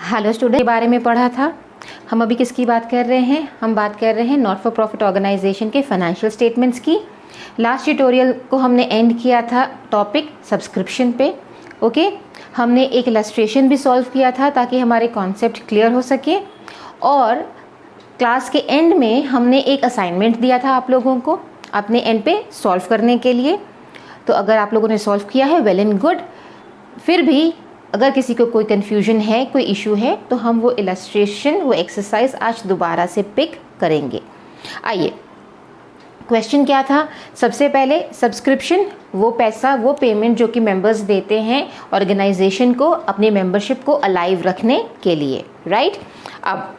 Hello student के बारे में पढ़ा था। हम अभी किसकी बात कर रहे हैं? हम बात कर रहे हैं नॉट फॉर प्रॉफिट ऑर्गेनाइजेशन के फाइनेंशियल स्टेटमेंट्स की। लास्ट ट्यूटोरियल को हमने एंड किया था टॉपिक सब्सक्रिप्शन पे। ओके, हमने एक इलस्ट्रेशन भी सॉल्व किया था ताकि हमारे कॉन्सेप्ट क्लियर हो सके, और क्लास के एंड में हमने एक असाइनमेंट दिया था आप लोगों को अपने एंड पे सॉल्व करने के लिए। तो अगर आप लोगों ने सॉल्व किया है, वेल एंड गुड। फिर भी अगर किसी को कोई कन्फ्यूजन है, कोई इशू है, तो हम वो इलस्ट्रेशन, वो एक्सरसाइज आज दोबारा से पिक करेंगे। आइए, क्वेश्चन क्या था? सबसे पहले सब्सक्रिप्शन, वो पैसा, वो पेमेंट जो कि मेंबर्स देते हैं ऑर्गेनाइजेशन को अपनी मेंबरशिप को अलाइव रखने के लिए, राइट। अब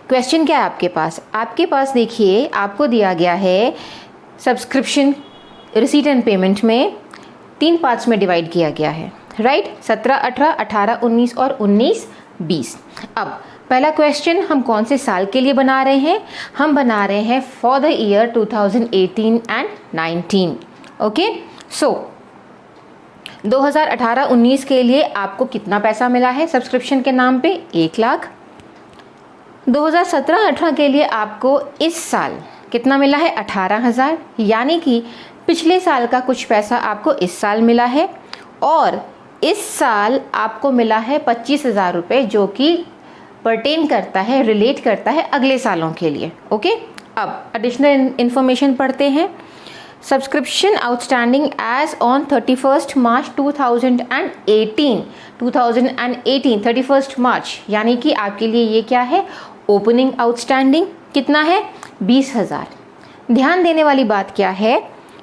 क्वेश्चन क्या है आपके पास? आपके पास देखिए, आपको दिया गया है सब्सक्रिप्शन रिसीट एंड पेमेंट में 3 पार्ट्स में डिवाइड किया गया है, राइट। 17, 18, 18, 19 और 19, 20। अब पहला क्वेश्चन हम कौन से साल के लिए बना रहे हैं? हम बना रहे हैं for the year 2018 and 19। Okay, so 2018-19 के लिए आपको कितना पैसा मिला है सब्सक्रिप्शन के नाम पे? 1 लाख। 2017-18 के लिए आपको इस साल कितना मिला है? 18,000, यानी कि पिछले साल का कुछ पैसा आपको इस साल मिला है, और इस साल आपको मिला है 25,000 रुपये, जो कि परटेन करता है, रिलेट करता है अगले सालों के लिए। ओके, अब एडिशनल इन्फॉर्मेशन पढ़ते हैं। Subscription outstanding as on 31 March 2018, 31 मार्च, यानी कि आपके लिए ये क्या है? ओपनिंग आउटस्टैंडिंग कितना है? 20,000। ध्यान देने वाली बात क्या है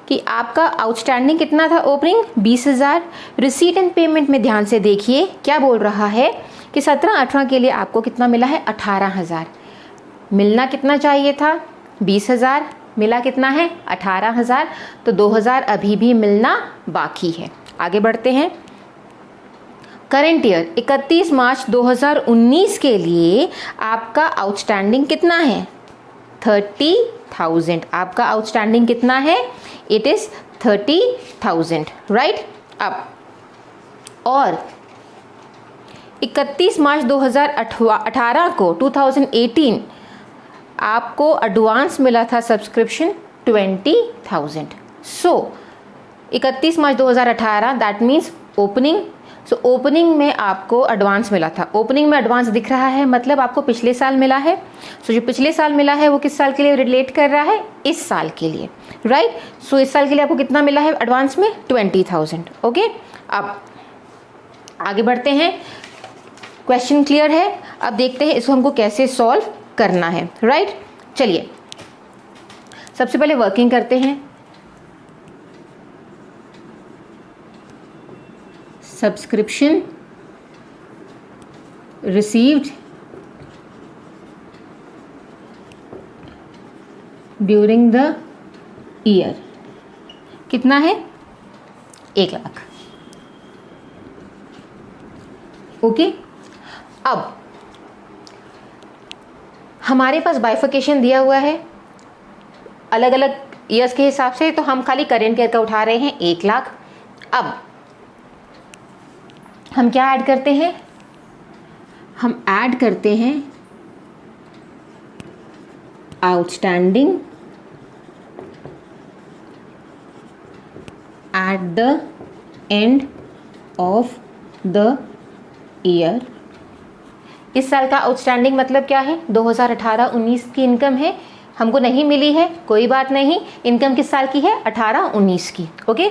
कि आपका आउटस्टैंडिंग कितना था? ओपनिंग 20,000। रिसीट एंड पेमेंट में ध्यान से देखिए क्या बोल रहा है कि 17-18 के लिए आपको कितना मिला है? 18,000। मिलना कितना चाहिए था? 20,000। मिला कितना है? 18,000। तो 2,000 अभी भी मिलना बाकी है। आगे बढ़ते हैं। करंट ईयर 31 मार्च 2019 के लिए आपका आउटस्टैंडिंग कितना है? 30,000। आपका आउटस्टैंडिंग कितना है? It is 30,000, right. अब और 31 मार्च 2018 को 2018 आपको एडवांस मिला था subscription 20,000। So 31 March 2018 that means opening. So opening में आपको एडवांस मिला था। ओपनिंग में एडवांस दिख रहा है, मतलब आपको पिछले साल मिला है। सो जो पिछले साल मिला है वो किस साल के लिए रिलेट कर रहा है? इस साल के लिए, राइट। सो इस साल के लिए आपको कितना मिला है एडवांस में? 20,000। ओके, अब आगे बढ़ते हैं। क्वेश्चन क्लियर है? अब देखते हैं इसको हमको कैसे सॉल्व करना है, राइट। चलिए, सबसे पहले वर्किंग करते हैं। Subscription received during the year कितना है? 1 लाख। ओके, अब हमारे पास बाइफिकेशन दिया हुआ है अलग अलग ईयर्स के हिसाब से, तो हम खाली करेंट ईयर का उठा रहे हैं 1 लाख। अब हम क्या ऐड करते हैं? हम ऐड करते हैं outstanding at the end of the year. इस साल का आउटस्टैंडिंग मतलब क्या है? 2018-19 की इनकम है, हमको नहीं मिली है, कोई बात नहीं। इनकम किस साल की है? 18-19 की। ओके,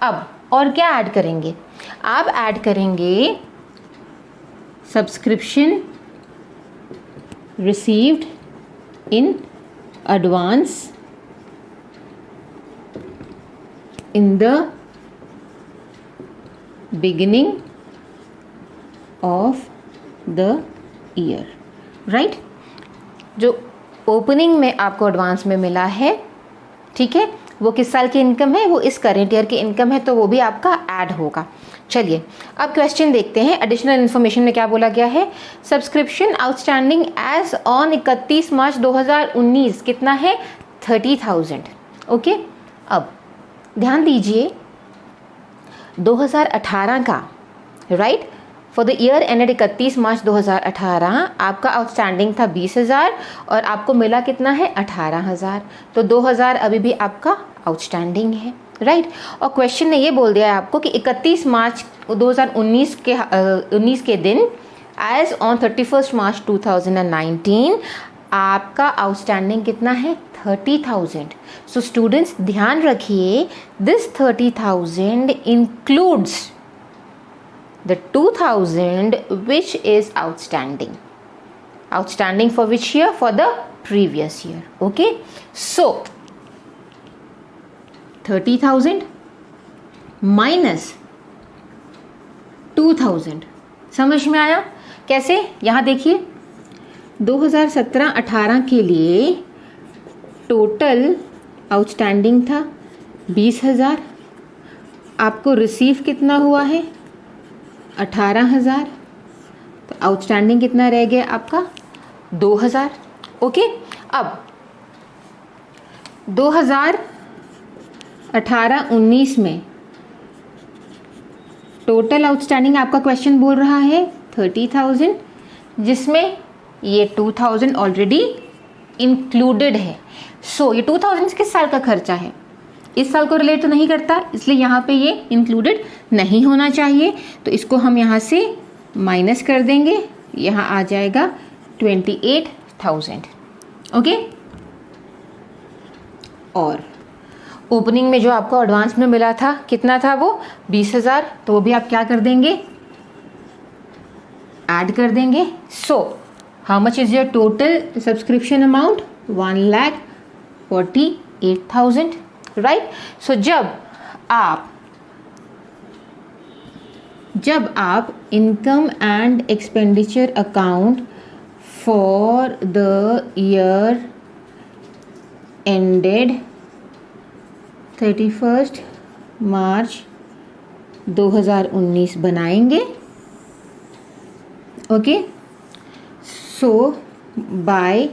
अब और क्या ऐड करेंगे? आप ऐड करेंगे subscription received in advance in the beginning of the year, right. जो ओपनिंग में आपको एडवांस में मिला है, ठीक है, वो किस साल की इनकम है? वो इस करेंट ईयर की इनकम है, तो वो भी आपका ऐड होगा। चलिए, अब क्वेश्चन देखते हैं। एडिशनल इन्फॉर्मेशन में क्या बोला गया है? Subscription outstanding as on 31 March 2019 कितना है? 30,000। ओके, अब ध्यान दीजिए 2018 का, right, for the year ended 31 March 2018 आपका आउटस्टैंडिंग था 20,000 और आपको मिला कितना है 18,000, तो 2,000 अभी भी आपका आउटस्टैंडिंग है, राइट। और क्वेश्चन ने ये बोल दिया है आपको कि 31 मार्च 2019 के दिन एज ऑन 31 मार्च 2019 आपका आउटस्टैंडिंग कितना है 30,000। सो स्टूडेंट्स ध्यान रखिए, this 30,000 includes the 2,000 which is outstanding. Outstanding for which year? For the previous year. Okay. So 30,000 minus 2,000. समझ में आया कैसे? यहाँ देखिए 2017-18 के लिए टोटल आउटस्टैंडिंग था 20,000, आपको रिसीव कितना हुआ है 18,000, तो आउटस्टैंडिंग कितना रह गया आपका 2,000। ओके, अब 2018-19 में टोटल आउटस्टैंडिंग आपका क्वेश्चन बोल रहा है 30,000, जिसमें ये 2,000 ऑलरेडी इंक्लूडेड है। सो ये 2,000 किस साल का खर्चा है, इस साल को रिलेट तो नहीं करता, इसलिए यहाँ पे ये इंक्लूडेड नहीं होना चाहिए, तो इसको हम यहाँ से माइनस कर देंगे, यहाँ आ जाएगा 28,000। ओके, और ओपनिंग में जो आपको एडवांस में मिला था कितना था वो 20,000, तो वो भी आप क्या कर देंगे ऐड कर देंगे। So how much is your total subscription amount 1,48,000, right. So जब आप income and expenditure account for the year ended 31 March 2019 बनाएंगे, ओके, सो बाय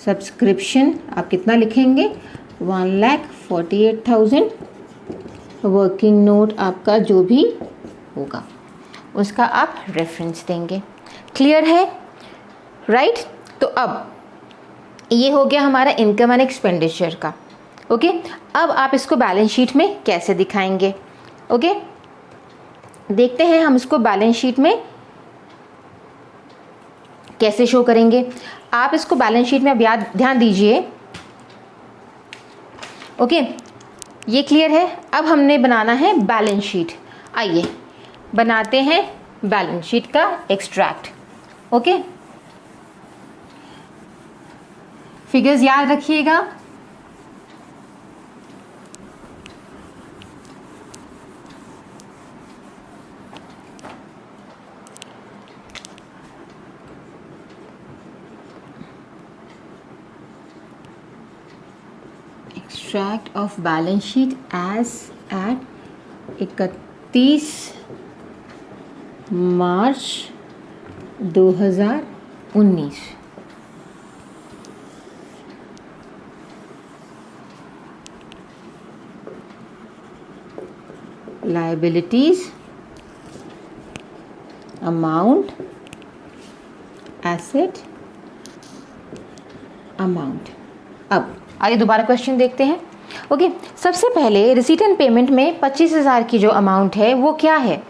सब्सक्रिप्शन आप कितना लिखेंगे 1,48,000, वर्किंग नोट आपका जो भी होगा उसका आप रेफरेंस देंगे। क्लियर है, राइट। तो अब ये हो गया हमारा इनकम एंड एक्सपेंडिचर का। ओके, अब आप इसको बैलेंस शीट में कैसे दिखाएंगे। ओके, देखते हैं हम इसको बैलेंस शीट में कैसे शो करेंगे। आप इसको बैलेंस शीट में अब याद ध्यान दीजिए। ओके, ये क्लियर है। अब हमने बनाना है बैलेंस शीट। आइए बनाते हैं बैलेंस शीट का एक्सट्रैक्ट। ओके, फिगर्स याद रखिएगा। Extract of balance sheet as at 31 March 2019। Liabilities, amount, asset, amount। अब आइए दोबारा क्वेश्चन देखते हैं। ओके, सबसे पहले रिसीट एंड पेमेंट में 25,000 की जो अमाउंट है वो क्या है,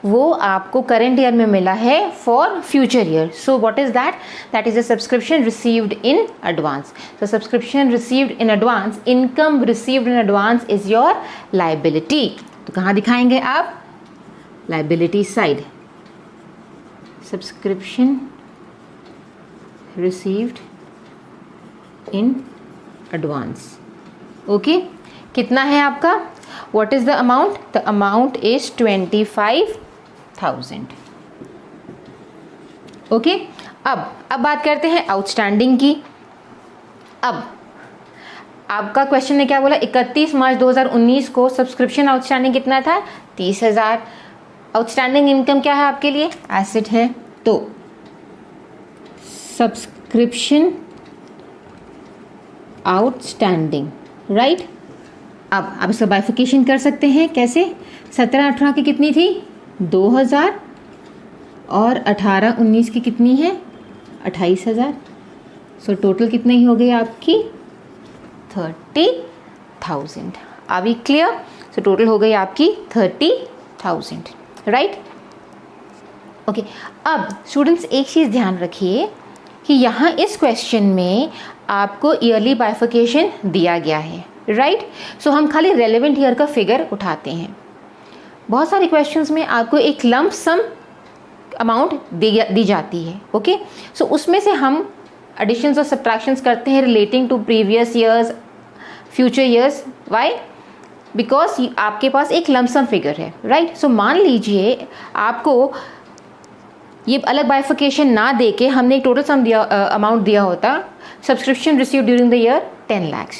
वो आपको करंट ईयर में मिला है for future year. So what is that? That is a subscription received in advance. So subscription received in advance, income received in advance is your liability. तो कहाँ दिखाएंगे आप? Liability side, subscription received in advance. Okay, कितना है आपका? What is the amount? The amount is 25,000। Okay, अब बात करते हैं आउटस्टैंडिंग की। अब आपका क्वेश्चन ने क्या बोला? 31 मार्च 2019 को सब्सक्रिप्शन आउटस्टैंडिंग कितना था? 30,000। आउटस्टैंडिंग इनकम क्या है आपके लिए? एसेट है। तो सब्सक्रिप्शन आउटस्टैंडिंग, राइट। अब आप इसका बाइफिकेशन कर सकते हैं। कैसे? 17-18 की कितनी थी? 2000 और 18-19 की कितनी है 28,000। सो टोटल कितनी हो गई आपकी 30,000। Are we clear? So total हो गई आपकी 30,000, राइट? ओके, अब स्टूडेंट्स एक चीज़ ध्यान रखिए कि यहाँ इस क्वेश्चन में आपको ईयरली बाइफिकेशन दिया गया है, राइट? सो हम खाली रेलेवेंट ईयर का फिगर उठाते हैं। बहुत सारे क्वेश्चंस में आपको एक लंप सम अमाउंट दी जाती है, ओके? सो उसमें से हम एडिशंस और सब्ट्रैक्शंस करते हैं relating to previous years, future years. Why? Because आपके पास एक लंप सम फिगर है, राइट? सो मान लीजिए आपको ये अलग बाइफिकेशन ना दे के हमने एक टोटल सम अमाउंट दिया होता, subscription receive during the year 10 lakhs,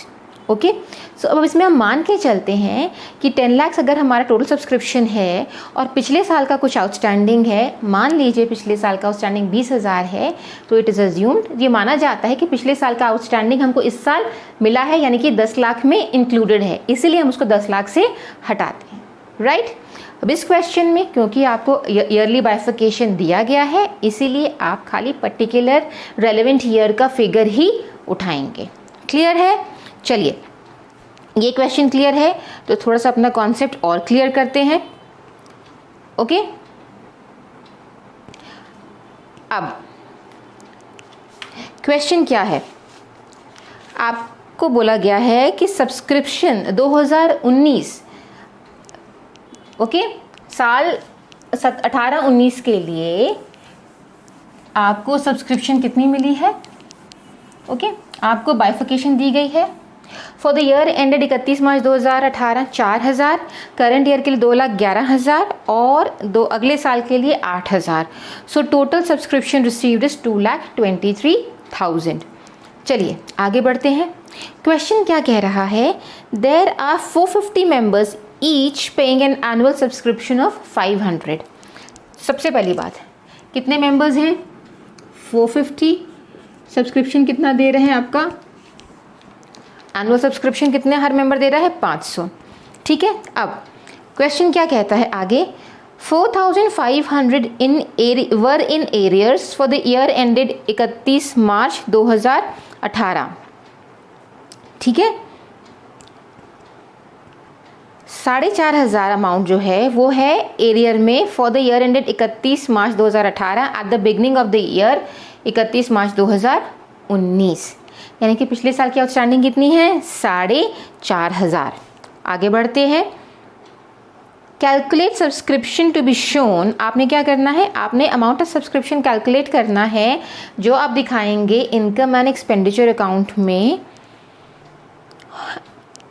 okay? So अब इसमें हम मान के चलते हैं कि 10 lakhs अगर हमारा टोटल सब्सक्रिप्शन है और पिछले साल का कुछ आउटस्टैंडिंग है, मान लीजिए पिछले साल का आउटस्टैंडिंग 20,000 है, तो इट इज़ अज्यूम्ड, ये माना जाता है कि पिछले साल का आउटस्टैंडिंग हमको इस साल मिला है, यानी कि 10 लाख में इंक्लूडेड है, इसीलिए हम उसको 10 लाख से हटाते हैं, राइट? अब इस क्वेश्चन में क्योंकि आपको ईयरली बाइफिकेशन दिया गया है, इसीलिए आप खाली पर्टिकुलर रेलेवेंट ईयर का फिगर ही उठाएंगे। क्लियर है? चलिए, ये क्वेश्चन क्लियर है तो थोड़ा सा अपना कॉन्सेप्ट और क्लियर करते हैं, ओके? अब क्वेश्चन क्या है? आपको बोला गया है कि सब्सक्रिप्शन 2019, ओके, साल 18-19 के लिए आपको सब्सक्रिप्शन कितनी मिली है, ओके? आपको बाइफिकेशन दी गई है। For the year ended 31 March 2018 4,000, current year के लिए 2,11,000 और अगले साल के लिए 8,000। So total subscription received is 2,23,000। चलिए आगे बढ़ते हैं। क्वेश्चन क्या कह रहा है? There are 450 members each paying an annual subscription of 500। सबसे पहली बात, कितने मेंबर्स हैं? 450। सब्सक्रिप्शन कितना दे रहे हैं आपका? एनुअल सब्सक्रिप्शन कितने हर मेंबर दे रहा है? 500, ठीक है? अब क्वेश्चन क्या कहता है आगे? 4,500 were in arrears for the year ended 31 March 2018, ठीक है? 4,500 अमाउंट जो है वो है एरियर में for the year ended 31 March 2018 at the beginning of the year 31 March 2019, यानी कि पिछले साल की आउटस्टैंडिंग कितनी है? 4,500। आगे बढ़ते हैं। Calculate subscription to be shown. आपने क्या करना है? आपने अमाउंट ऑफ सब्सक्रिप्शन कैलकुलेट करना है जो आप दिखाएंगे इनकम एंड एक्सपेंडिचर अकाउंट में,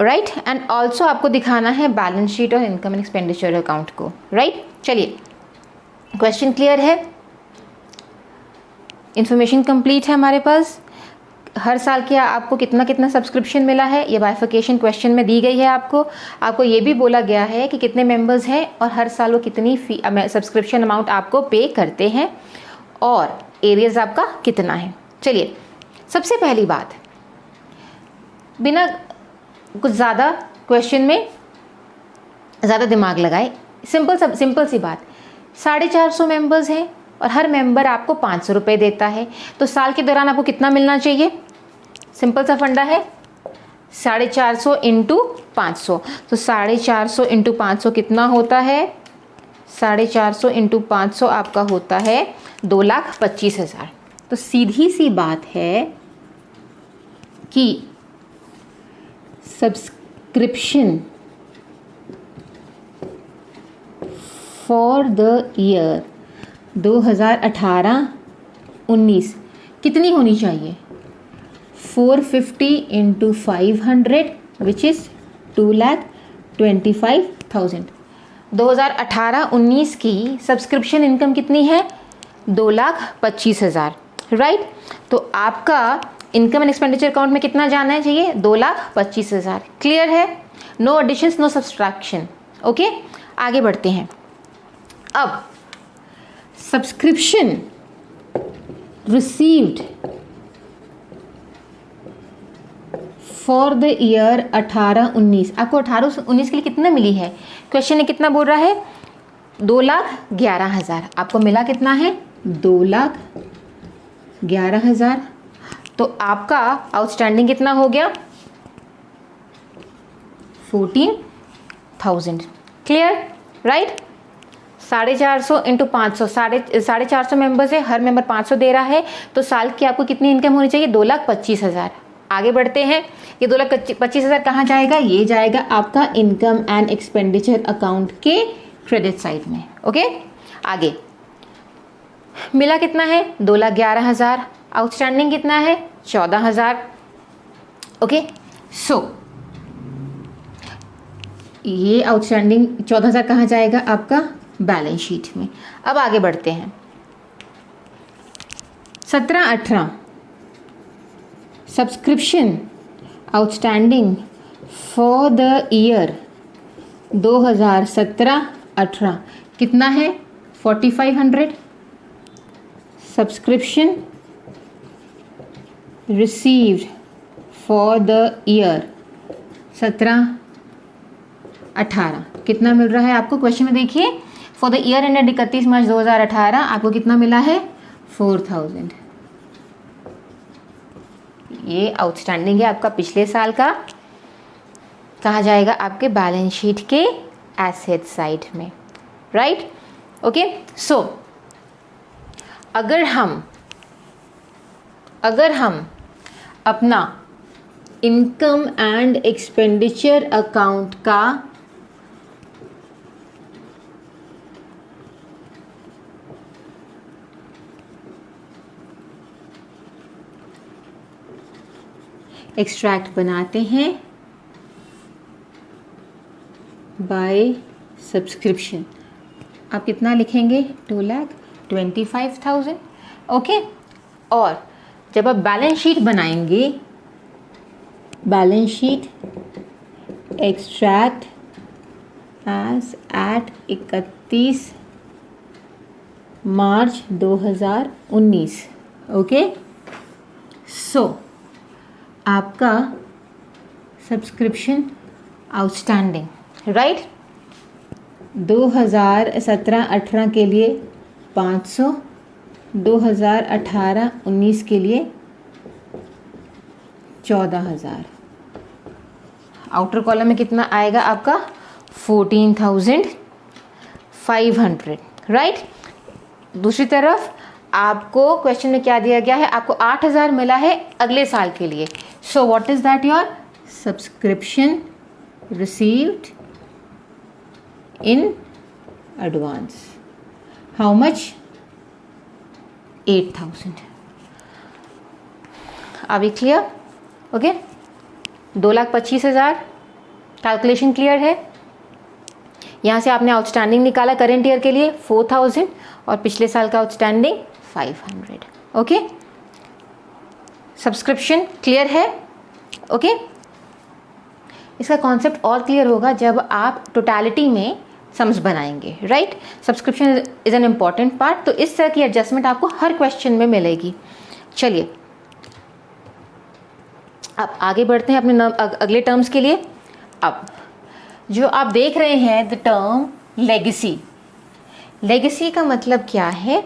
राइट? एंड ऑल्सो आपको दिखाना है बैलेंस शीट और इनकम एंड एक्सपेंडिचर अकाउंट को, राइट? चलिए, क्वेश्चन क्लियर है, इंफॉर्मेशन कंप्लीट है हमारे पास। हर साल क्या आपको कितना कितना सब्सक्रिप्शन मिला है ये बाइफिकेशन क्वेश्चन में दी गई है। आपको ये भी बोला गया है कि कितने मेंबर्स हैं और हर साल वो कितनी सब्सक्रिप्शन अमाउंट आपको पे करते हैं और एरियाज आपका कितना है। चलिए, सबसे पहली बात, बिना कुछ ज़्यादा क्वेश्चन में ज़्यादा दिमाग लगाए, सिंपल सी बात, 450 मेंबर्स हैं और हर मेंबर आपको 500 रुपये देता है, तो साल के दौरान आपको कितना मिलना चाहिए? सिंपल सा फंडा है, 450 इंटू 500। तो 450 इंटू 500 कितना होता है? 450 इंटू 500 आपका होता है 2,25,000। तो सीधी सी बात है कि सब्सक्रिप्शन फॉर द ईयर 2018-19 कितनी होनी चाहिए? 450 इंटू 500 विच इज़ 2,25,000। 2018-19 की सब्सक्रिप्शन इनकम कितनी है? 2,25,000, राइट? तो आपका इनकम एंड एक्सपेंडिचर अकाउंट में कितना जाना है चाहिए? 2,25,000। क्लियर है? No additions, no subtraction, okay? आगे बढ़ते हैं। अब subscription received for the year 18-19, आपको 18-19 के लिए कितना मिली है? क्वेश्चन ने कितना बोल रहा है? 2,11,000 आपको मिला कितना है? 2,11,000। तो आपका आउटस्टैंडिंग कितना हो गया? 14,000। Clear, right? 450 इंटू 500, 450 मेंबर्स है, हर मेंबर 500 दे रहा है, तो साल की आपको कितनी इनकम होनी चाहिए? 2,25,000। आगे बढ़ते हैं, ये 2,25,000 कहाँ जाएगा? ये जाएगा आपका इनकम एंड एक्सपेंडिचर अकाउंट के क्रेडिट साइड में। ओके, आगे मिला कितना है? 2,11,000। आउटस्टैंडिंग कितना है? 14,000। ओके, सो ये आउटस्टैंडिंग 14,000 कहाँ जाएगा? आपका बैलेंस शीट में। अब आगे बढ़ते हैं, 17-18 subscription outstanding for the year 2017-18 कितना है? 4,500। Subscription received for the year 17-18 कितना मिल रहा है आपको? क्वेश्चन में देखिए, for the year ended 31 March 2018 आपको कितना मिला है? 4,000। ये आउटस्टैंडिंग है आपका पिछले साल का, कहाँ जाएगा? आपके बैलेंस शीट के एसेट साइड में, राइट? ओके, सो अगर हम अपना इनकम एंड एक्सपेंडिचर अकाउंट का एक्सट्रैक्ट बनाते हैं बाय सब्सक्रिप्शन, आप कितना लिखेंगे? 2,25,000। ओके, और जब आप बैलेंस शीट बनाएंगे, balance sheet extract as at 31 March 2019। Okay, so आपका सब्सक्रिप्शन आउटस्टैंडिंग, राइट? 2017-18 के लिए 500, 2018-19 के लिए 14,000। आउटर कॉलम में कितना आएगा आपका? 14,500, राइट? दूसरी तरफ आपको क्वेश्चन में क्या दिया गया है? आपको 8,000 मिला है अगले साल के लिए। So what is that? Your subscription received in advance. How much? 8,000। Are we clear? Okay, 2,25,000 calculation clear है? यहाँ से आपने आउटस्टैंडिंग निकाला करेंट ईयर के लिए 4,000 और पिछले साल का आउटस्टैंडिंग 500। ओके, सब्सक्रिप्शन क्लियर है? ओके, इसका कॉन्सेप्ट और क्लियर होगा जब आप टोटलिटी में सम्स बनाएंगे, right? Subscription is an important part, तो इस तरह की एडजस्टमेंट आपको हर क्वेश्चन में मिलेगी। चलिए अब आगे बढ़ते हैं अपने अगले टर्म्स के लिए। अब जो आप देख रहे हैं द टर्म लेगेसी, लेगेसी का मतलब क्या है?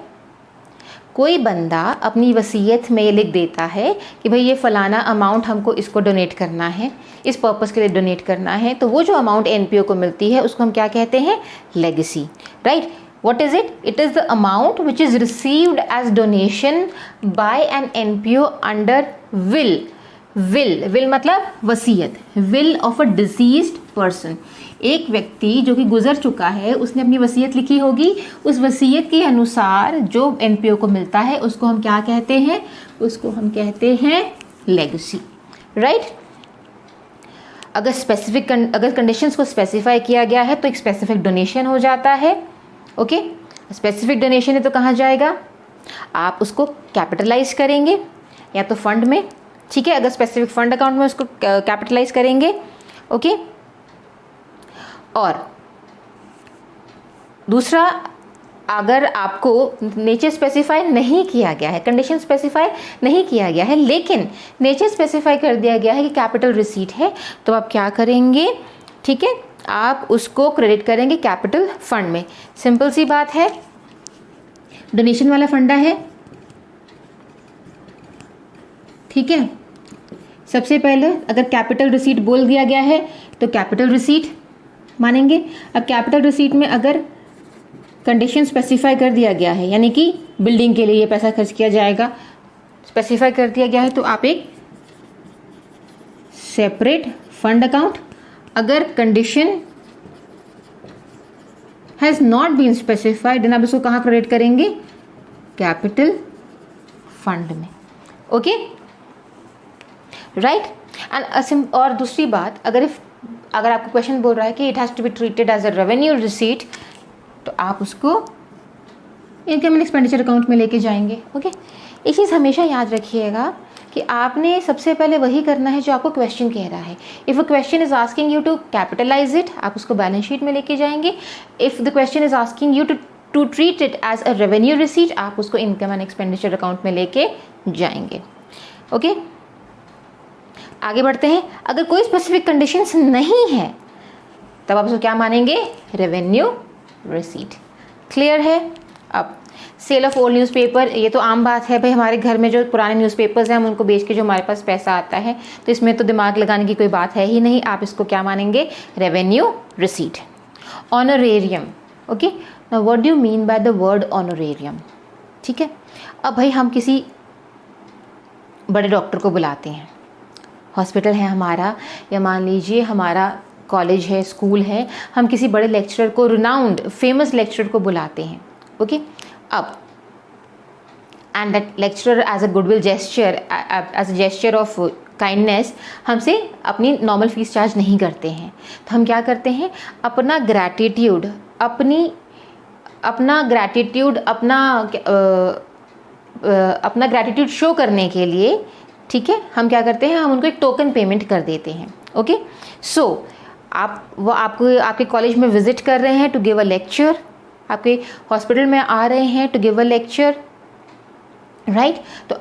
कोई बंदा अपनी वसीयत में लिख देता है कि भाई ये फ़लाना अमाउंट हमको इसको डोनेट करना है, इस पर्पज़ के लिए डोनेट करना है, तो वो जो अमाउंट एनपीओ को मिलती है उसको हम क्या कहते हैं? Legacy, right? What is it? It is the amount which is received as donation by an NPO under will. will मतलब वसीयत, will of a deceased person। एक व्यक्ति जो कि गुजर चुका है उसने अपनी वसीयत लिखी होगी, उस वसीयत के अनुसार जो एनपीओ को मिलता है उसको हम क्या कहते हैं? उसको हम कहते हैं लेगेसी, राइट? अगर कंडीशंस को स्पेसिफाई किया गया है तो एक स्पेसिफिक डोनेशन हो जाता है। ओके, स्पेसिफिक डोनेशन है तो कहाँ जाएगा? आप उसको कैपिटलाइज करेंगे या तो फंड में, ठीक है? अगर स्पेसिफिक फंड अकाउंट में उसको कैपिटलाइज करेंगे। ओके, और दूसरा, अगर आपको नेचर स्पेसिफाई नहीं किया गया है, कंडीशन स्पेसिफाई नहीं किया गया है, लेकिन नेचर स्पेसिफाई कर दिया गया है कि कैपिटल रिसीट है, तो आप क्या करेंगे? ठीक है, आप उसको क्रेडिट करेंगे कैपिटल फंड में। सिंपल सी बात है, डोनेशन वाला फंडा है, ठीक है। सबसे पहले अगर कैपिटल रिसीट बोल दिया गया है तो कैपिटल रिसीट मानेंगे। अब कैपिटल रिसीट में अगर कंडीशन स्पेसिफाई कर दिया गया है, यानी कि बिल्डिंग के लिए ये पैसा खर्च किया जाएगा, स्पेसिफाई कर दिया गया है, तो आप एक सेपरेट फंड अकाउंट, अगर condition has not been specified then आप इसको कहाँ क्रेडिट करेंगे, कैपिटल फंड में। Okay, right. एंड और दूसरी बात, अगर आपको क्वेश्चन बोल रहा है कि it has to be treated as a revenue receipt, तो आप उसको इनकम एंड एक्सपेंडिचर अकाउंट में लेके जाएंगे। ओके, एक चीज़ हमेशा याद रखिएगा कि आपने सबसे पहले वही करना है जो आपको क्वेश्चन कह रहा है। If a question is asking you to capitalise it, आप उसको बैलेंस शीट में लेके जाएंगे। If the question is asking you to treat it as a revenue receipt, आप उसको इनकम एंड एक्सपेंडिचर अकाउंट में लेके जाएंगे। ओके, आगे बढ़ते हैं। अगर कोई स्पेसिफिक कंडीशंस नहीं है तब आप उसको क्या मानेंगे, रेवेन्यू रिसीट। क्लियर है। अब सेल ऑफ ओल्ड न्यूज़पेपर, ये तो आम बात है भाई, हमारे घर में जो पुराने न्यूज़पेपर्स हैं हम उनको बेच के जो हमारे पास पैसा आता है, तो इसमें तो दिमाग लगाने की कोई बात है ही नहीं, आप इसको क्या मानेंगे, revenue receipt. Honorarium, okay, now what do you mean by the word honorarium, ठीक है। अब भाई हम किसी बड़े डॉक्टर को बुलाते हैं, हॉस्पिटल है हमारा, या मान लीजिए हमारा कॉलेज है, स्कूल है, हम किसी बड़े लेक्चरर को, रिनाउंड फेमस लेक्चरर को बुलाते हैं। ओके, अब and that lecturer as a goodwill gesture, as a gesture of kindness हमसे अपनी नॉर्मल फीस चार्ज नहीं करते हैं, तो हम क्या करते हैं, अपना ग्रैटिट्यूड अपना ग्रैटिट्यूड शो करने के लिए, ठीक है, हम क्या करते हैं, हम उनको एक टोकन पेमेंट कर देते हैं। ओके, सो आपके कॉलेज में विजिट कर रहे हैं टू गिव अ लेक्चर, आपके हॉस्पिटल में आ रहे हैं to give a lecture, right, तो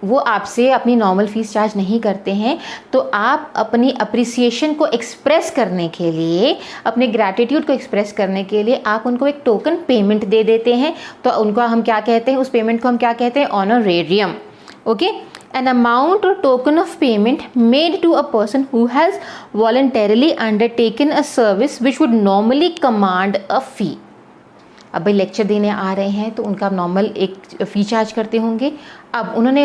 वो आपसे अपनी नॉर्मल फीस चार्ज नहीं करते हैं, तो आप अपनी अप्रिसिएशन को एक्सप्रेस करने के लिए, अपने ग्रैटिट्यूड को एक्सप्रेस करने के लिए आप उनको एक टोकन पेमेंट दे देते हैं, तो उनको हम क्या कहते हैं, उस पेमेंट को हम क्या कहते हैं, honorarium. Okay, an amount or token of payment made to a person who has voluntarily undertaken a service which would normally command a fee। अब भाई लेक्चर देने आ रहे हैं तो उनका नॉर्मल एक फ़ी चार्ज करते होंगे, अब उन्होंने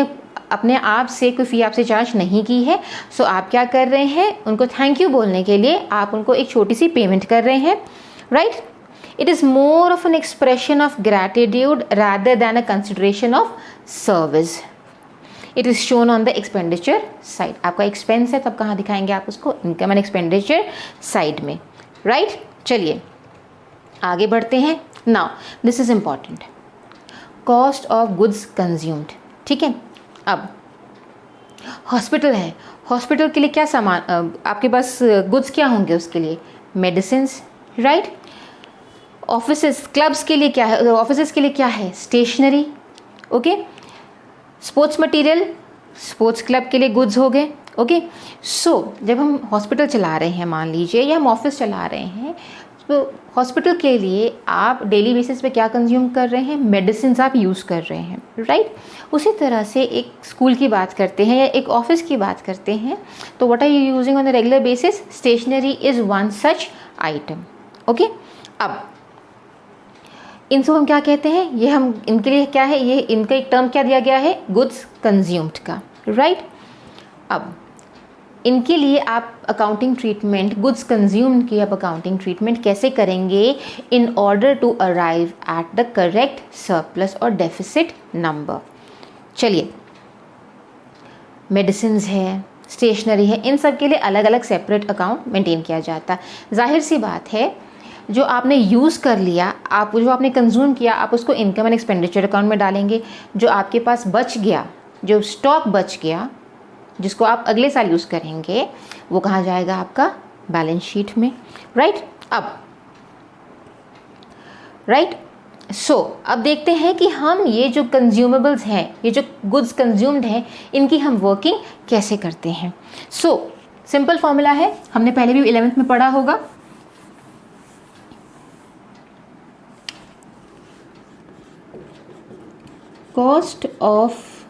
अपने आप से कोई फ़ी आपसे चार्ज नहीं की है, सो आप क्या कर रहे हैं, उनको थैंक यू बोलने के लिए आप उनको एक छोटी सी पेमेंट कर रहे हैं, right. It is more of an expression of gratitude rather than a consideration of service. It is shown on the expenditure side. आपका एक्सपेंस है तब कहाँ दिखाएंगे आप उसको, इनकम एंड एक्सपेंडिचर साइड में, राइट। चलिए आगे बढ़ते हैं। Now this is important, cost of goods consumed, ठीक है। अब हॉस्पिटल है, हॉस्पिटल के लिए क्या सामान, आपके पास गुड्स क्या होंगे उसके लिए, मेडिसिन्स, राइट। ऑफिसेस, क्लब्स के लिए क्या है, ऑफिसेस के लिए क्या है, stationery. Okay, sports material, sports club के लिए गुड्स हो गए। ओके, सो जब हम हॉस्पिटल चला रहे हैं मान लीजिए, या हम ऑफिस चला रहे हैं, तो हॉस्पिटल के लिए आप डेली बेसिस पे क्या कंज्यूम कर रहे हैं, मेडिसिन आप यूज़ कर रहे हैं, राइट। उसी तरह से एक स्कूल की बात करते हैं या एक ऑफिस की बात करते हैं, तो what are you using on the regular basis, stationery is one such item. Okay, अब इनको हम क्या कहते हैं, ये हम इनके लिए क्या है, ये इनका एक टर्म क्या दिया गया है, गुड्स कंज्यूम्ड का, राइट। अब इनके लिए आप अकाउंटिंग ट्रीटमेंट, गुड्स कंज्यूम्ड की आप अकाउंटिंग ट्रीटमेंट कैसे करेंगे, in order to arrive at the correct surplus और डेफिसिट नंबर। चलिए, मेडिसिन्स है, स्टेशनरी है, इन सब के लिए अलग अलग सेपरेट अकाउंट मेंटेन किया जाता है। जाहिर सी बात है, जो आपने यूज़ कर लिया, जो आपने कंज्यूम किया, आप उसको इनकम एंड एक्सपेंडिचर अकाउंट में डालेंगे। जो आपके पास बच गया, जो स्टॉक बच गया, जिसको आप अगले साल यूज़ करेंगे, वो कहाँ जाएगा, आपका बैलेंस शीट में, राइट। अब देखते हैं कि हम ये जो कंज्यूमेबल्स हैं, ये जो गुड्स कंज्यूम्ड हैं, इनकी हम वर्किंग कैसे करते हैं। सिंपल फॉर्मूला है, हमने पहले भी 11th में पढ़ा होगा, कॉस्ट ऑफ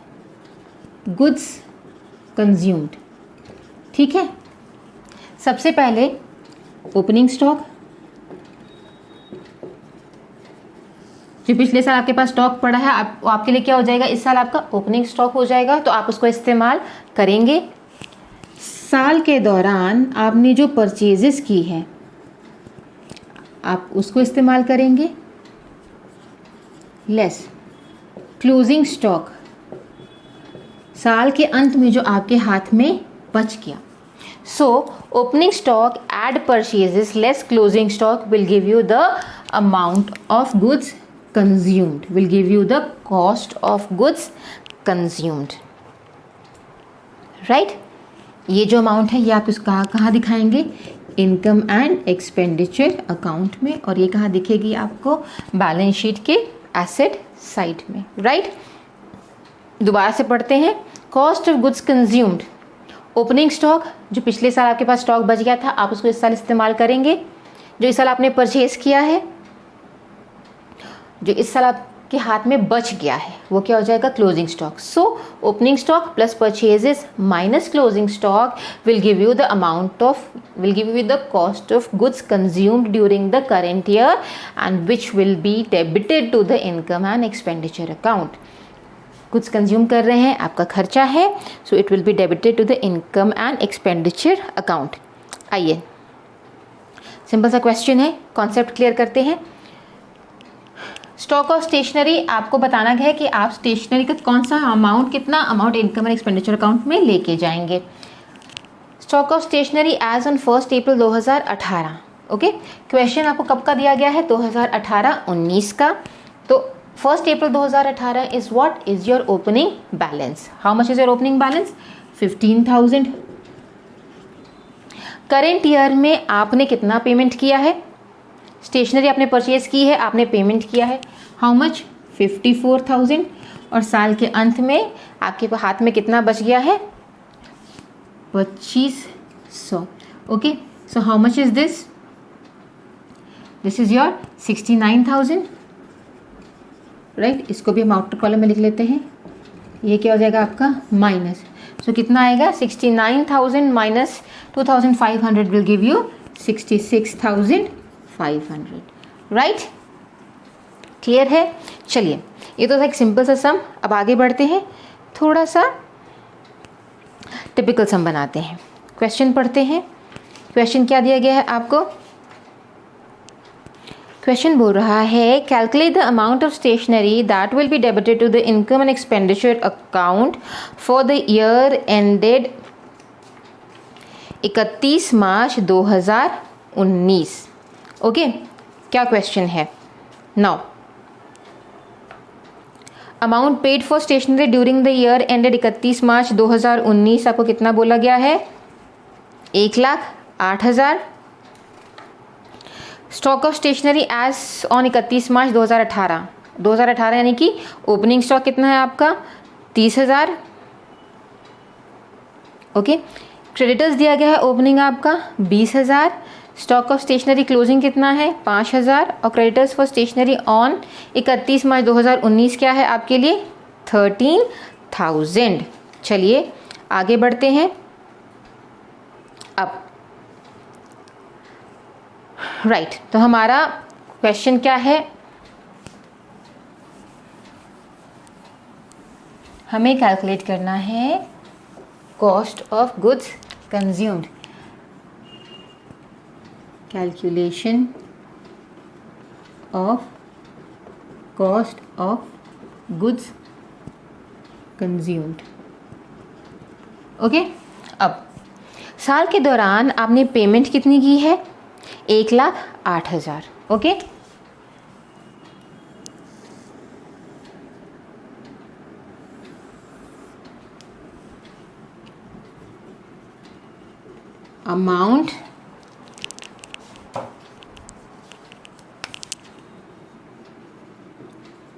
गुड्स कंज्यूम्ड। ठीक है, सबसे पहले ओपनिंग स्टॉक, जो पिछले साल आपके पास स्टॉक पड़ा है आपके लिए क्या हो जाएगा, इस साल आपका ओपनिंग स्टॉक हो जाएगा, तो आप उसको इस्तेमाल करेंगे। साल के दौरान आपने जो परचेजेस की है आप उसको इस्तेमाल करेंगे, लेस क्लोजिंग स्टॉक, साल के अंत में जो आपके हाथ में बच गया। So opening stock add purchases less closing stock will give you the amount of goods consumed, will give you the cost of goods consumed, right? ये जो अमाउंट है ये आप कहाँ दिखाएंगे, इनकम एंड एक्सपेंडिचर अकाउंट में, और ये कहाँ दिखेगी आपको, बैलेंस शीट के एसेट साइड में, राइट? दोबारा से पढ़ते हैं। Cost of goods consumed, opening stock, जो पिछले साल आपके पास स्टॉक बच गया था आप उसको इस साल इस्तेमाल करेंगे। जो इस साल आपने परचेज किया है, जो इस साल आपके हाथ में बच गया है, वो क्या हो जाएगा, closing stock. So opening stock plus purchases minus closing stock will give you the cost of goods consumed during the current year and which will be debited to the income and expenditure account. Goods consume कर रहे हैं, आपका खर्चा है, so it will be debited to the income and expenditure account. आइए, simple सा question है, concept clear करते हैं। स्टॉक ऑफ स्टेशनरी, आपको बताना है कि आप स्टेशनरी का कौन सा अमाउंट, कितना amount income and expenditure account में लेके जाएंगे। Stock of stationery as on 1 April 2018। Okay, question आपको कब का दिया गया है, 2018-19 का। तो 1 April 2018 is what is your opening balance. How much is your opening balance, 15,000। Current year में आपने कितना पेमेंट किया है, स्टेशनरी आपने परचेज की है, आपने पेमेंट किया है, हाउ मच, 54,000। और साल के अंत में आपके हाथ में कितना बच गया है, 2500। Okay, so how much is this, this is your 69,000, right? इसको भी हम आउटर कॉलम में लिख लेते हैं। ये क्या हो जाएगा आपका, माइनस, सो कितना आएगा, 69,000 minus 2,500 will give you 66,500, right? Clear है? चलिए, ये तो था एक सिंपल सा सम। अब आगे बढ़ते हैं, थोड़ा सा टिपिकल सम बनाते हैं। क्वेश्चन पढ़ते हैं। क्वेश्चन क्या दिया गया है आपको, क्वेश्चन बोल रहा है calculate the amount of stationery that will be debited to the income and expenditure account for the year ended 31 March 2019। Okay, क्या क्वेश्चन है, now amount paid for stationery during the year ended 31 March 2019 आपको कितना बोला गया है, 1,08,000। Stock of stationery as on 31 March 2018 यानी कि opening stock कितना है आपका, 30,000। ओके, क्रेडिटर्स दिया गया है ओपनिंग आपका 20,000। स्टॉक ऑफ स्टेशनरी क्लोजिंग कितना है, 5,000। और creditors for stationery on 31 March 2019 क्या है आपके लिए, 13,000। चलिए आगे बढ़ते हैं। अब राइट, तो हमारा क्वेश्चन क्या है, हमें कैलकुलेट करना है cost of goods consumed. Calculation of cost of goods consumed. Okay, अब साल के दौरान आपने पेमेंट कितनी की है, 1,08,000। Okay, amount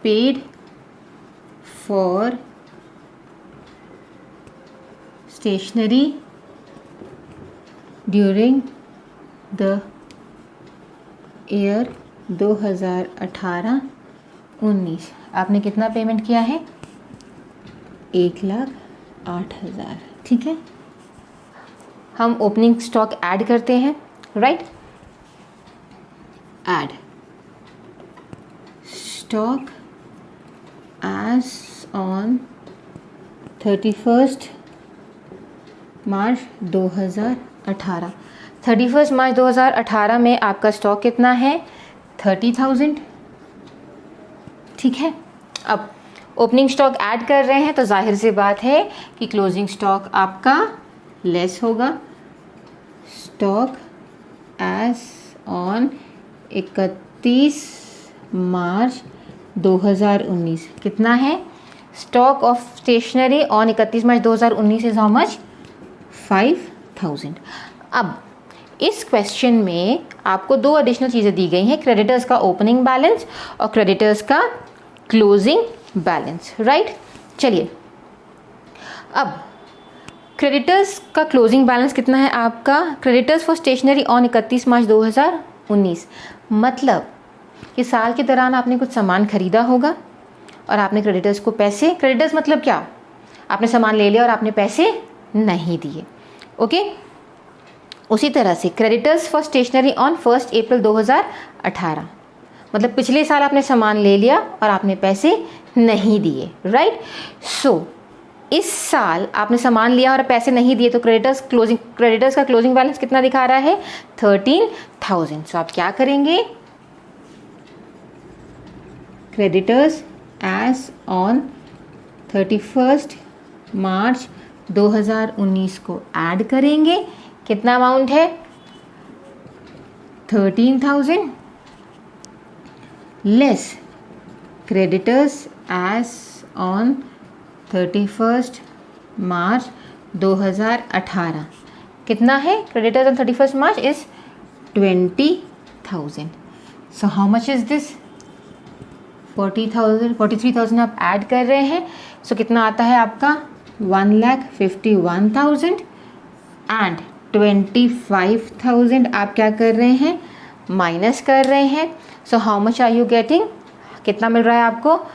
paid for stationery during the year 2018 19 आपने कितना पेमेंट किया है? 1,08,000। ठीक है, हम ओपनिंग स्टॉक ऐड करते हैं, right? Add stock as on 31 March 2018। 31 March 2018 में आपका स्टॉक कितना है? 30,000। ठीक है, अब ओपनिंग स्टॉक ऐड कर रहे हैं तो जाहिर सी बात है कि क्लोजिंग स्टॉक आपका लेस होगा। स्टॉक एज ऑन 31 मार्च 2019 कितना है? Stock of stationery on 31 March 2019 is how much? 5,000। अब इस क्वेश्चन में आपको दो एडिशनल चीज़ें दी गई हैं, क्रेडिटर्स का ओपनिंग बैलेंस और क्रेडिटर्स का क्लोजिंग बैलेंस, राइट? चलिए, अब क्रेडिटर्स का क्लोजिंग बैलेंस कितना है आपका? Creditors for stationery on 31 March 2019, मतलब कि साल के दौरान आपने कुछ सामान खरीदा होगा और आपने क्रेडिटर्स को पैसे, क्रेडिटर्स मतलब क्या? आपने सामान ले लिया और आपने पैसे नहीं दिए, ओके? उसी तरह से creditors for stationery on 1 April 2018, मतलब पिछले साल आपने सामान ले लिया और आपने पैसे नहीं दिए, राइट? सो इस साल आपने सामान लिया और पैसे नहीं दिए तो क्रेडिटर्स का क्लोजिंग बैलेंस कितना दिखा रहा है? 13,000। सो आप क्या करेंगे? क्रेडिटर्स एज ऑन 31 मार्च 2019 को ऐड करेंगे। कितना अमाउंट है? 13,000 less creditors as on 31 March 2018 कितना है? Creditors on 31 March is 20,000। So how much is this? 40,000, 43,000 आप ऐड कर रहे हैं। सो कितना आता है आपका? 1,51,000 एंड 25,000 आप क्या कर रहे हैं? माइनस कर रहे हैं। So how much are you getting? कितना मिल रहा है आपको?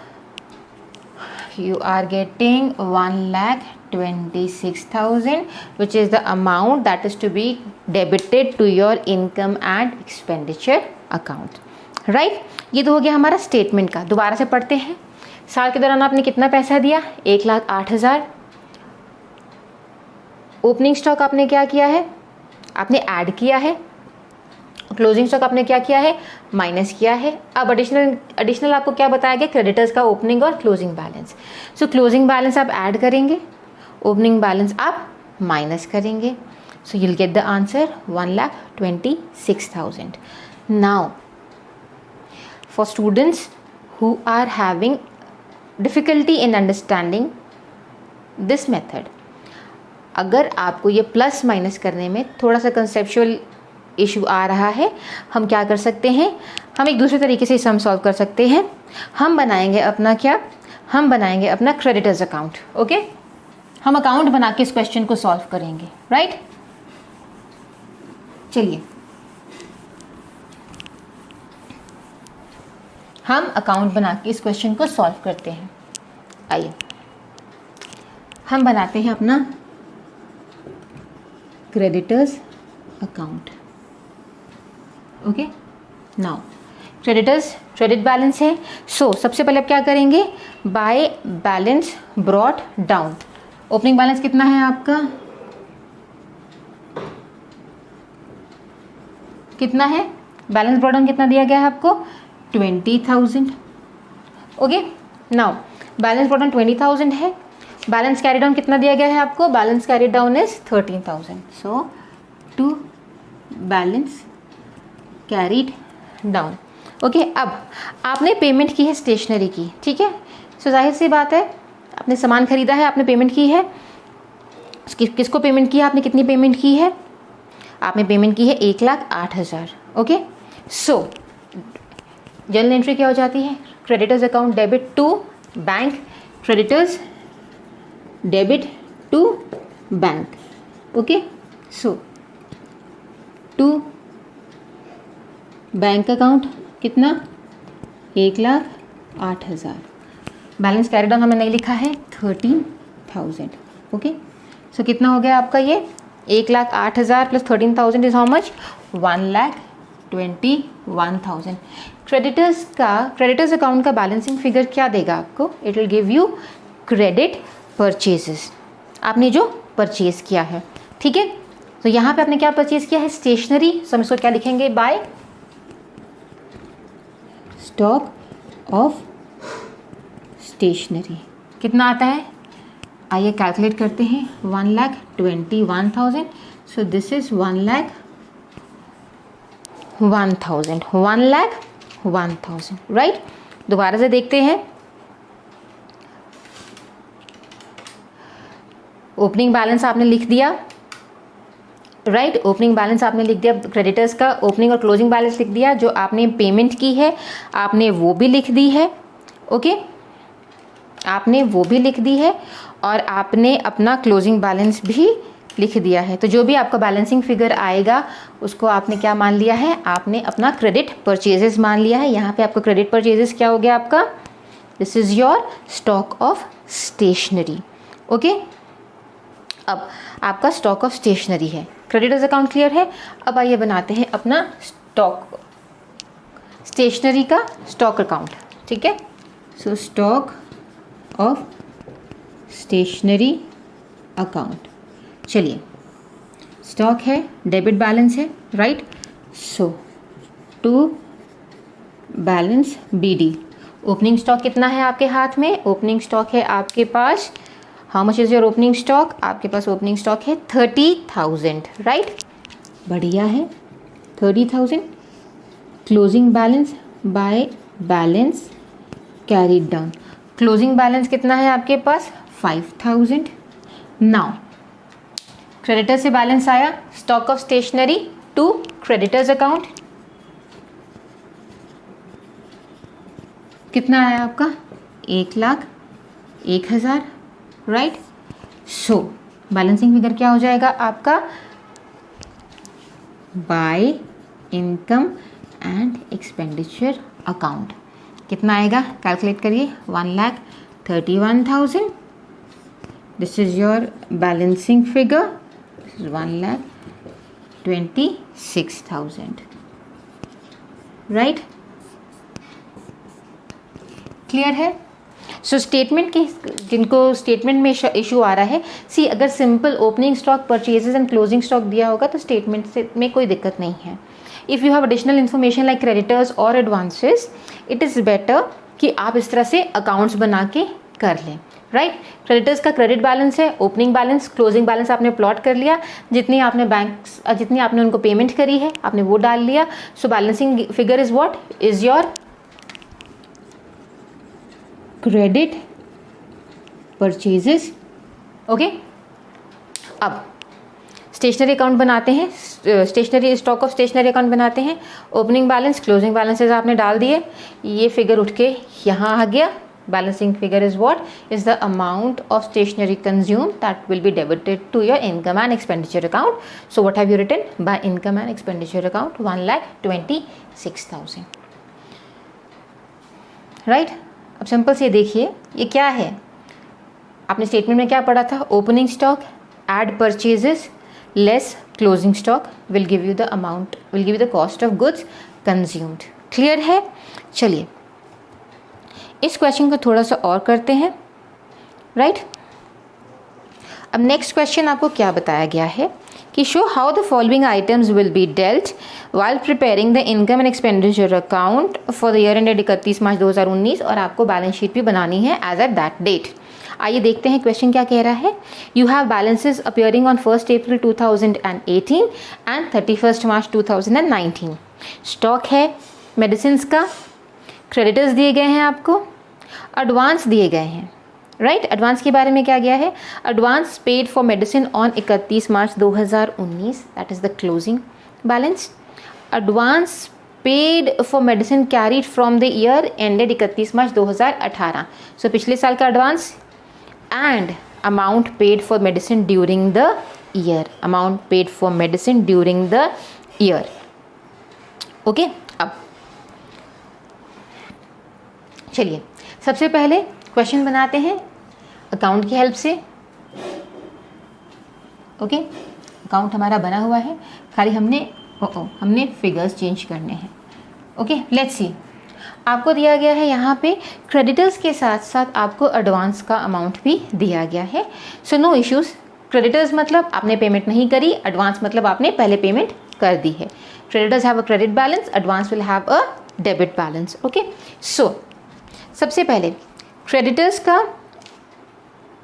You are getting 1,26,000 which is the amount that is to be debited to your income and expenditure account, right? ये तो हो गया हमारा स्टेटमेंट का। दोबारा से पढ़ते हैं। साल के दौरान आपने कितना पैसा दिया? 1,08,000। ओपनिंग स्टॉक आपने क्या किया है? आपने ऐड किया है। क्लोजिंग स्टॉक आपने क्या किया है? माइनस किया है। अब एडिशनल आपको क्या बताया गया? क्रेडिटर्स का ओपनिंग और क्लोजिंग बैलेंस। सो क्लोजिंग बैलेंस आप ऐड करेंगे, ओपनिंग बैलेंस आप माइनस करेंगे। सो you'll get the answer 1,26,000. Now, for students who are having difficulty in understanding this method, अगर आपको ये प्लस माइनस करने में थोड़ा सा कंसेप्चुअल इशू आ रहा है, हम क्या कर सकते हैं? हम एक दूसरे तरीके से सम सॉल्व कर सकते हैं। हम बनाएंगे अपना क्या? हम बनाएंगे अपना क्रेडिटर्स अकाउंट, ओके? हम अकाउंट बना के इस क्वेश्चन को सॉल्व करेंगे, राइट? चलिए, हम अकाउंट बना के इस क्वेश्चन को सॉल्व करते हैं। आइए, हम बनाते हैं अपना creditors account, okay? Now creditors, credit balance है। सो सबसे पहले आप क्या करेंगे? By balance brought down. Opening balance कितना है आपका? कितना है? बैलेंस ब्रॉट डाउन कितना दिया गया है आपको? 20,000, okay? Now balance brought down 20,000 है। बैलेंस कैरी डाउन कितना दिया गया है आपको? Balance carry down is 13,000। So to balance carried down, okay? अब आपने पेमेंट की है स्टेशनरी की, ठीक है? सो जाहिर सी बात है, आपने सामान खरीदा है, आपने पेमेंट की है। किसको पेमेंट की है? आपने कितनी पेमेंट की है? आपने पेमेंट की है 1,08,000, ओके? सो जर्नल एंट्री क्या हो जाती है? Creditors account debit to bank, creditors debit to bank, okay? So to bank account कितना? 8,000। बैलेंस कैरी डाउन हमें नहीं लिखा है, 13,000। ओके, सो कितना हो गया आपका ये 1,08,000 plus 13,000 is how much, 1,21,000। Creditors account का बैलेंसिंग फिगर क्या देगा आपको, it will give you credit purchases, आपने जो परचेज किया है। ठीक है, तो यहाँ पे आपने क्या परचेज किया है, स्टेशनरी। सो हम इसको क्या लिखेंगे, बाय स्टॉक ऑफ स्टेशनरी। कितना आता है, आइए कैलकुलेट करते हैं, 1,21,000। So this is 1,01,000, right. दोबारा से देखते हैं, ओपनिंग बैलेंस आपने लिख दिया, राइट। ओपनिंग बैलेंस आपने लिख दिया, क्रेडिटर्स का ओपनिंग और क्लोजिंग बैलेंस लिख दिया, जो आपने पेमेंट की है आपने वो भी लिख दी है। ओके, आपने वो भी लिख दी है और आपने अपना क्लोजिंग बैलेंस भी लिख दिया है। तो जो भी आपका बैलेंसिंग फिगर आएगा उसको आपने क्या मान लिया है, आपने अपना क्रेडिट परचेजेस मान लिया है। यहाँ पे आपका क्रेडिट परचेजेस क्या हो गया आपका, this is your stock of stationery. Okay, अब आपका स्टॉक ऑफ स्टेशनरी है, क्रेडिटर्स अकाउंट क्लियर है। अब आइए बनाते हैं अपना स्टॉक स्टेशनरी का स्टॉक अकाउंट। ठीक है, so stock of stationery account. चलिए, स्टॉक है, डेबिट बैलेंस है, right. So to balance BD। Opening stock कितना है आपके हाथ में, ओपनिंग स्टॉक है आपके पास, how much is your opening stock, आपके पास ओपनिंग स्टॉक है 30,000, राइट। बढ़िया है, 30,000। Closing balance by balance carried down, closing balance कितना है आपके पास, 5,000। नाउ क्रेडिटर से बैलेंस आया, stock of stationery to creditors account, कितना आया आपका, 1,01,000, राइट। सो बैलेंसिंग फिगर क्या हो जाएगा आपका, by income and expenditure account. कितना आएगा, कैलकुलेट करिए, 1,31,000। This is your balancing figure, this is 1,26,000, right. Clear है। सो स्टेटमेंट के, जिनको स्टेटमेंट में इशू आ रहा है, सी अगर simple opening stock purchases and closing stock दिया होगा तो स्टेटमेंट से में कोई दिक्कत नहीं है। If you have additional information like creditors और एडवांसेस, इट इज़ बेटर कि आप इस तरह से अकाउंट्स बना के कर लें, राइट। क्रेडिटर्स का क्रेडिट बैलेंस है, ओपनिंग बैलेंस, क्लोजिंग बैलेंस आपने प्लॉट कर लिया, जितनी आपने जितनी आपने उनको पेमेंट करी है आपने वो डाल लिया। So balancing figure is what, is your credit purchases. Okay, अब स्टेशनरी अकाउंट बनाते हैं, stationery stock of stationery account बनाते हैं। ओपनिंग बैलेंस, क्लोजिंग बैलेंसेस आपने डाल दिए, ये फिगर उठ के यहाँ आ गया। Balancing figure is what, is the amount of stationery consume that will be debited to your income and expenditure account. So what have you written, by income and expenditure account 1,26,000, right. अब simple से देखिए ये क्या है, आपने statement में क्या पढ़ा था, opening stock add purchases less closing stock will give you the amount, will give you the cost of goods consumed. Clear है। चलिए इस क्वेश्चन को थोड़ा सा और करते हैं, राइट। अब नेक्स्ट क्वेश्चन आपको क्या बताया गया है कि show how the following items will be dealt while preparing the income and expenditure account for the year ended 31 March 2019, और आपको बैलेंस शीट भी बनानी है एज एट दैट डेट। आइए देखते हैं क्वेश्चन क्या कह रहा है। You have balances appearing on 1 April 2018 and 31 March 2019। Stock है मेडिसिन का, क्रेडिटर्स दिए गए हैं आपको, एडवांस दिए गए हैं, राइट। एडवांस के बारे में क्या गया है, advance paid for medicine on 31 March 2019, that is the closing balance. Advance paid for medicine carried from the year ended 31 March 2018, सो पिछले साल का advance, and amount paid for medicine during the year, amount paid for medicine during the year. Okay, अब चलिए सबसे पहले question बनाते हैं account की हेल्प से। ओके, अकाउंट हमारा बना हुआ है, खाली हमने फिगर्स चेंज करने हैं। Okay, let's see. आपको दिया गया है यहाँ पे क्रेडिटर्स के साथ साथ आपको एडवांस का अमाउंट भी दिया गया है। So no issues. क्रेडिटर्स मतलब आपने पेमेंट नहीं करी, एडवांस मतलब आपने पहले पेमेंट कर दी है। Creditors have a credit balance, advance will have a debit balance. Okay, so सबसे पहले क्रेडिटर्स का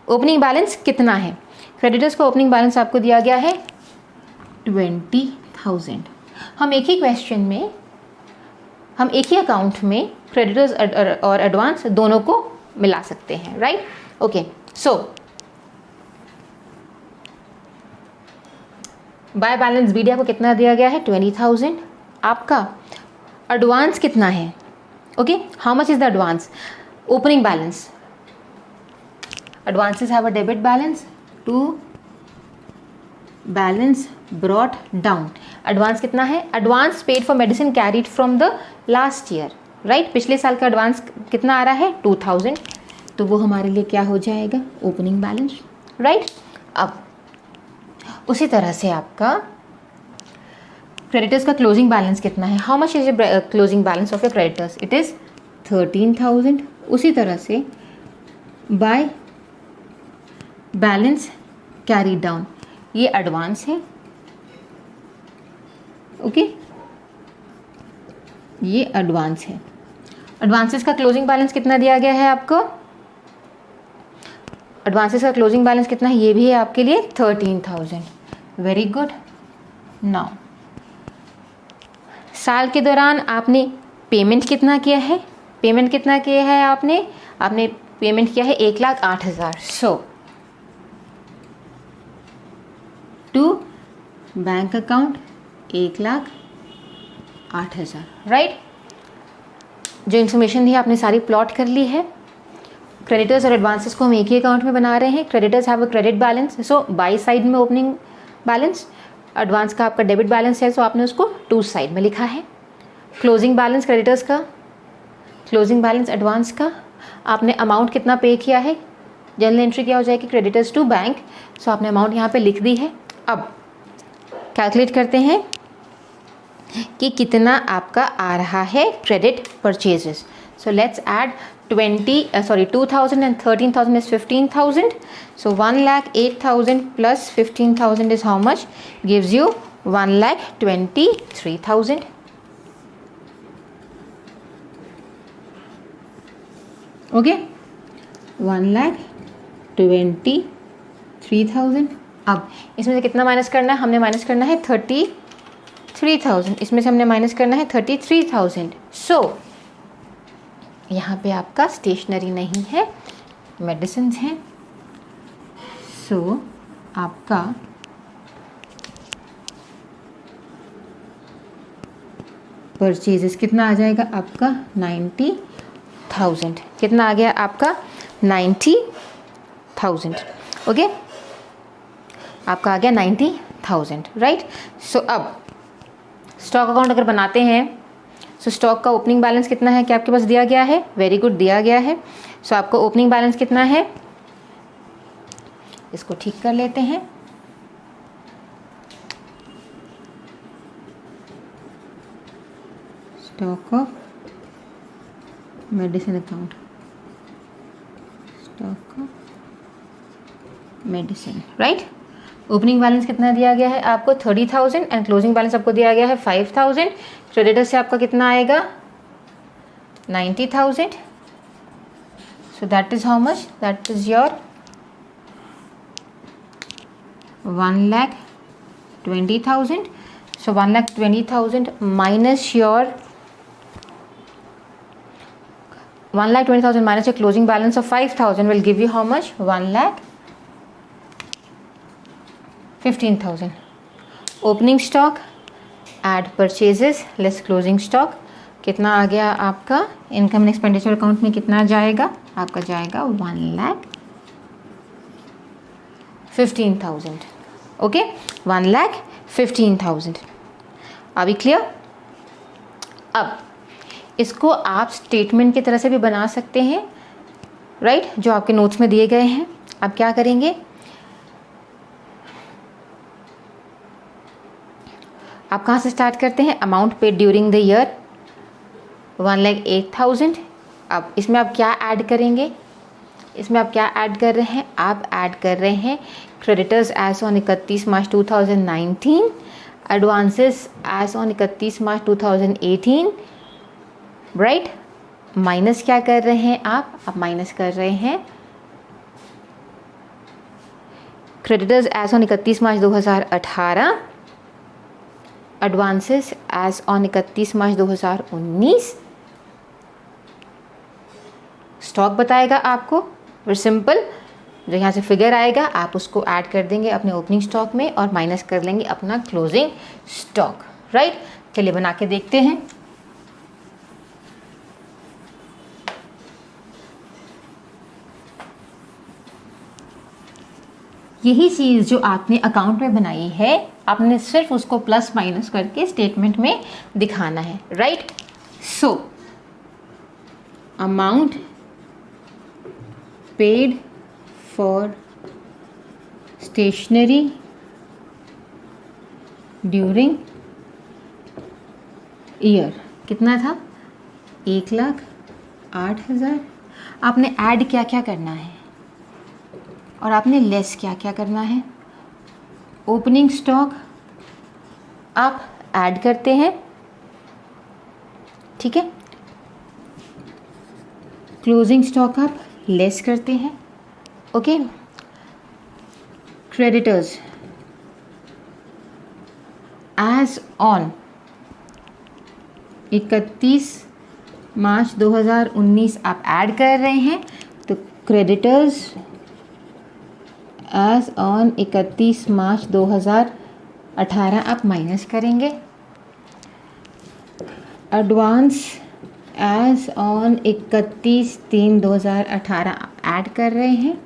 ओपनिंग बैलेंस कितना है? क्रेडिटर्स का ओपनिंग बैलेंस आपको दिया गया है 20,000। हम एक ही क्वेश्चन में, हम एक ही अकाउंट में क्रेडिटर्स और एडवांस दोनों को मिला सकते हैं, right? Okay, so by balance BD आपको कितना दिया गया है? 20,000। आपका एडवांस कितना है? Okay, how much is the advance? Opening balance, advances have a debit balance to balance brought down। Advance कितना है? Advance paid for medicine carried from the last year, right? पिछले साल का एडवांस कितना आ रहा है? 2000। तो वो हमारे लिए क्या हो जाएगा? Opening balance, right? अब उसी तरह से आपका क्रेडिटर्स का क्लोजिंग बैलेंस कितना है? How much is closing balance of your creditors? It is 13,000। उसी तरह से बाय बैलेंस कैरी डाउन, ये एडवांस है। ओके, ये एडवांस है। एडवांसेस का क्लोजिंग बैलेंस कितना दिया गया है आपको? एडवांसेस का क्लोजिंग बैलेंस कितना है? ये भी है आपके लिए 13,000। Very good. नाउ साल के दौरान आपने पेमेंट कितना किया है? पेमेंट कितना किया है आपने पेमेंट किया है 1,08,000। सो टू बैंक अकाउंट 1,08,000, राइट? जो इन्फॉर्मेशन थी आपने सारी प्लॉट कर ली है। क्रेडिटर्स और एडवांसेस को हम एक ही अकाउंट में बना रहे हैं। Creditors have a credit balance, so by side में ओपनिंग बैलेंस। एडवांस का आपका डेबिट बैलेंस है, सो आपने उसको टू साइड में लिखा है। क्लोजिंग बैलेंस क्रेडिटर्स का, क्लोजिंग बैलेंस एडवांस का, आपने अमाउंट कितना पे किया है? जनरल एंट्री क्या हो जाएगी? क्रेडिटर्स टू बैंक, सो आपने अमाउंट यहाँ पे लिख दी है। अब कैलकुलेट करते हैं कि कितना आपका आ रहा है credit purchases. So let's add 2,000 and 13,000 is 15,000. So 1,08,000 plus 15,000 is how much? Gives you 1,23,000. Okay, 1,23,000। अब इसमें से कितना माइनस करना है? हमने माइनस करना है 33,000। इसमें से हमने माइनस करना है 33,000। सो यहाँ पे आपका स्टेशनरी नहीं है, मेडिसिन हैं। सो आपका परचेजेस कितना आ जाएगा? आपका 90,000। कितना आ गया आपका? 90,000। ओके, आपका आ गया 90,000, राइट? सो अब स्टॉक अकाउंट अगर बनाते हैं, सो स्टॉक का ओपनिंग बैलेंस कितना है? क्या आपके पास दिया गया है? वेरी गुड, दिया गया है। सो आपको ओपनिंग बैलेंस कितना है? इसको ठीक कर लेते हैं। Stock of medicine account, stock of medicine, right? Opening balance कितना दिया गया है आपको? 30,000 एंड क्लोजिंग बैलेंस आपको दिया गया है 5,000। क्रेडिटर से आपका कितना आएगा? 90,000। So that is how much? That is your 1,20,000। So 1,20,000 minus your 1,20,000 minus your closing balance of 5,000 will give you how much? 1,15,000. Opening stock, add purchases, less closing stock. कितना आ गया आपका? इनकम एंड एक्सपेंडिचर अकाउंट में कितना जाएगा? आपका जाएगा 1,15,000. Okay, 1,15,000. Are we clear? अब इसको आप स्टेटमेंट की तरह से भी बना सकते हैं, राइट, जो आपके नोट्स में दिए गए हैं। आप क्या करेंगे, आप कहाँ से स्टार्ट करते हैं, amount paid during the year 1,08,000। अब इसमें आप क्या ऐड करेंगे, इसमें आप क्या ऐड कर रहे हैं, आप ऐड कर रहे हैं creditors as on 31 March 2019, advances as on 31 March 2018, right. Minus क्या कर रहे हैं आप माइनस कर रहे हैं creditors as on 31 March 2018, advances as on 31 March 2019। Stock बताएगा आपको, वेरी सिंपल, जो यहाँ से फिगर आएगा आप उसको ऐड कर देंगे अपने ओपनिंग स्टॉक में और माइनस कर लेंगे अपना क्लोजिंग स्टॉक, राइट। चलिए बना के देखते हैं। यही चीज़ जो आपने अकाउंट में बनाई है, आपने सिर्फ उसको प्लस माइनस करके स्टेटमेंट में दिखाना है, right. So amount paid for stationery during year कितना था, 1,08,000। आपने ऐड क्या क्या करना है और आपने लेस क्या क्या करना है। ओपनिंग स्टॉक आप ऐड करते हैं, ठीक है, क्लोजिंग स्टॉक आप लेस करते हैं, okay. Creditors as on 31 March 2019 आप ऐड कर रहे हैं, तो क्रेडिटर्स एज ऑन 31 मार्च 2018 आप माइनस करेंगे। एडवांस एज ऑन 31/3/2018 आप ऐड कर रहे हैं,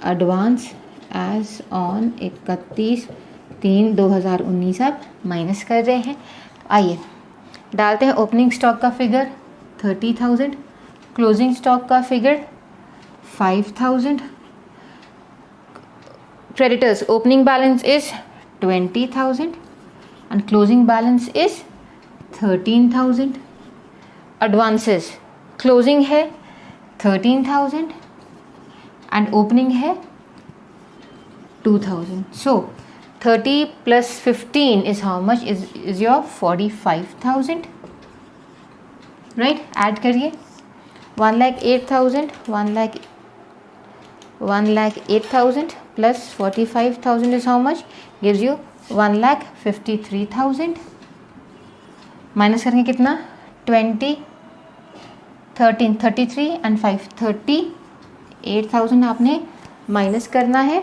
एडवांस एज ऑन 31/3/2019 आप माइनस कर रहे हैं। आइए डालते हैं ओपनिंग स्टॉक का फिगर 30,000, क्लोजिंग स्टॉक का figure 5,000। Creditors opening balance is 20,000 and closing balance is 13,000. Advances closing है 13,000 and opening है 2,000. So 30 plus 15 is how much, is your 45,000, right? Add करिए 1,08,000, 1,08,000 plus 45,000 is how much, gives you 1,53,000. Minus करेंगे कितना, 20, 13, 33 and 5, 38,000 आपने minus करना है,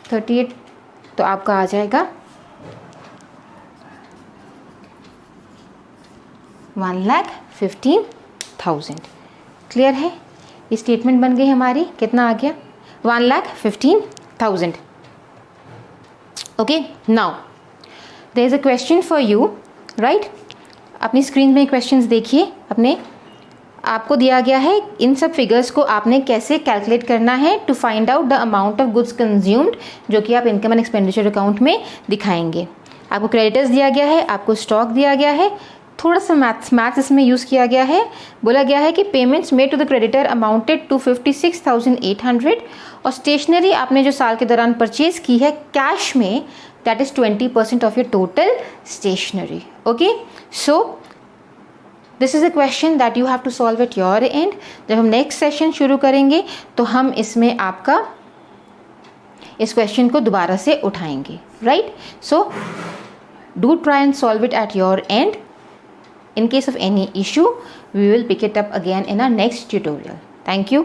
38, तो आपका आ जाएगा 1,15,000। क्लियर है, ये स्टेटमेंट बन गई हमारी, कितना आ गया, 1,15,000। Okay, now there is a question for you, right. अपनी स्क्रीन में क्वेश्चंस देखिए अपने, आपको दिया गया है इन सब फिगर्स को आपने कैसे कैलकुलेट करना है to find out the amount of goods consumed, जो कि आप इनकम एंड एक्सपेंडिचर अकाउंट में दिखाएंगे। आपको क्रेडिटर्स दिया गया है, आपको स्टॉक दिया गया है, थोड़ा सा मैथ्स इसमें यूज़ किया गया है। बोला गया है कि payments made to the creditor amounted to 56,800 और स्टेशनरी आपने जो साल के दौरान परचेज की है कैश में, that is 20% of your total stationery. Okay, so this is a question that you have to solve at your end. जब हम नेक्स्ट सेशन शुरू करेंगे तो हम इसमें आपका इस क्वेश्चन को दोबारा से उठाएंगे, right. So do try and solve it at your and. In case of any issue, we will pick it up again in our next tutorial. Thank you.